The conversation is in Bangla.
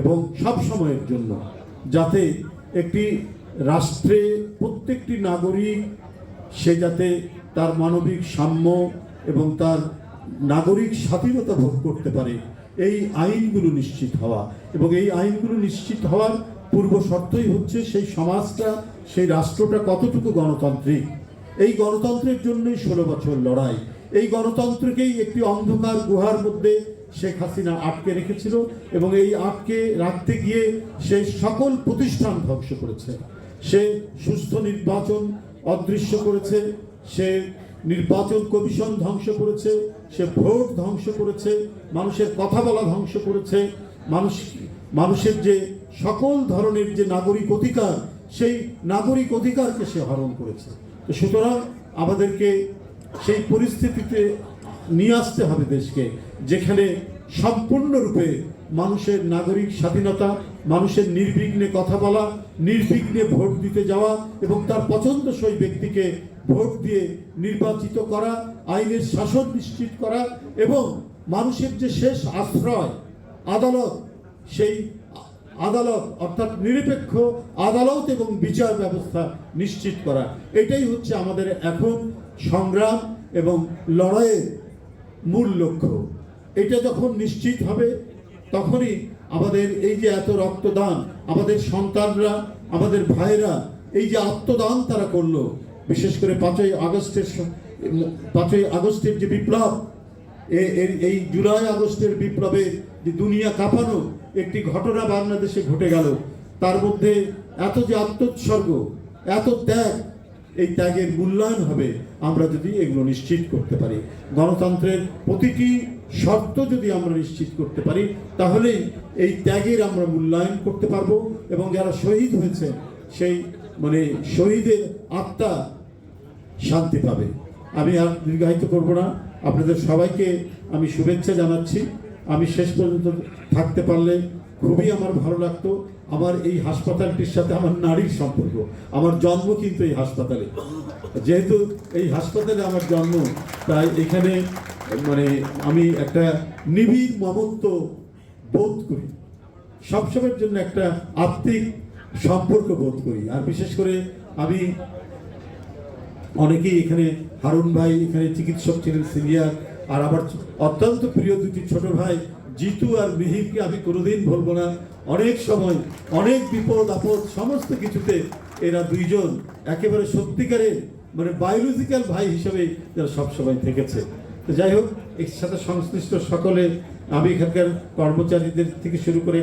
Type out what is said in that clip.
এবং সব সময়ের জন্য, যাতে একটি রাষ্ট্রে প্রত্যেকটি নাগরিক সে যাতে তার মানবিক সাম্য এবং তার নাগরিক স্বাধীনতা ভোগ করতে পারে, এই আইনগুলো নিশ্চিত হওয়া। এবং এই আইনগুলো নিশ্চিত হওয়ার পূর্ব শর্তই হচ্ছে সেই সমাজটা, সেই রাষ্ট্রটা কতটুকু গণতান্ত্রিক। এই গণতন্ত্রের জন্যই 16 বছর লড়াই। এই গণতন্ত্রকেই একটি অন্ধকার গুহার মধ্যে শেখ হাসিনা আটকে রেখেছিল, এবং এই আটকে রাখতে গিয়ে সে সকল প্রতিষ্ঠান ধ্বংস করেছে। সে সুস্থ নির্বাচন অদৃশ্য করেছে, সে নির্বাচন কমিশন ধ্বংস করেছে, সে ভোট ধ্বংস করেছে, মানুষের কথা বলা ধ্বংস করেছে, মানুষের যে সকল ধরনের যে নাগরিক অধিকার, সেই নাগরিক অধিকারকে সে হরণ করেছে। তো সুতরাং আমাদেরকে সেই পরিস্থিতিতে নিয়ে আসতে হবে দেশকে, যেখানে সম্পূর্ণরূপে মানুষের নাগরিক স্বাধীনতা, মানুষের নির্বিঘ্নে কথা বলা, নির্বিঘ্নে ভোট দিতে যাওয়া এবং তার পছন্দসই ব্যক্তিকে ভোট দিয়ে নির্বাচিত করা, আইনের শাসন নিশ্চিত করা এবং মানুষের যে শেষ আশ্রয় আদালত, সেই আদালত অর্থাৎ নিরপেক্ষ আদালত এবং বিচার ব্যবস্থা নিশ্চিত করা, এটাই হচ্ছে আমাদের এখন সংগ্রাম এবং লড়াইয়ের মূল লক্ষ্য। এটা যখন নিশ্চিত হবে তখনই আমাদের এই যে এত রক্তদান, আমাদের সন্তানরা, আমাদের ভাইরা এই যে আত্মদান তারা করলো, বিশেষ করে 5ই আগস্টের যে বিপ্লব, এই জুলাই আগস্টের বিপ্লবে যে দুনিয়া কাঁপানো একটি ঘটনা বাংলাদেশে ঘটে গেল, তার মধ্যে এত যে আত্মোৎসর্গ, এত ত্যাগ, এই ত্যাগের মূল্যায়ন হবে আমরা যদি এগুলো নিশ্চিত করতে পারি। গণতন্ত্রের প্রতিটি শর্ত যদি আমরা নিশ্চিত করতে পারি, তাহলেই এই ত্যাগের আমরা মূল্যায়ন করতে পারবো এবং যারা শহীদ হয়েছে সেই শহীদের আত্মা শান্তি পাবে। আমি আর দীর্ঘায়িত করব না, আপনাদের সবাইকে আমি শুভেচ্ছা জানাচ্ছি। আমি শেষ পর্যন্ত থাকতে পারলে খুবই আমার ভালো লাগতো। আমার এই হাসপাতালটির সাথে আমার নারীর সম্পর্ক, আমার জন্ম কিন্তু এই হাসপাতালে, যেহেতু এই হাসপাতালে আমার জন্ম, তাই এখানে আমি একটা নিবিড় মমত্ব বোধ করি, সবসময়ের জন্য একটা আত্মিক সম্পর্ক বোধ করি। আর বিশেষ করে আমি অনেকেই এখানে, হারুন ভাই এখানে চিকিৎসক ছিলেন সিনিয়র, আর আমার অত্যন্ত প্রিয় দুটি ছোট ভাই জিতু আর মিহিরকে আমি কোনোদিন ভুলবো না। অনেক সময় অনেক বিপদ আপদ সমস্ত কিছুতে এরা দুইজন একেবারে সত্যিকারের বায়োলজিক্যাল ভাই হিসেবে যারা সবসময় থেকেছে। তো যাই হোক, এর সাথে সংশ্লিষ্ট সকলে, আমি এখানকার কর্মচারীদের থেকে শুরু করে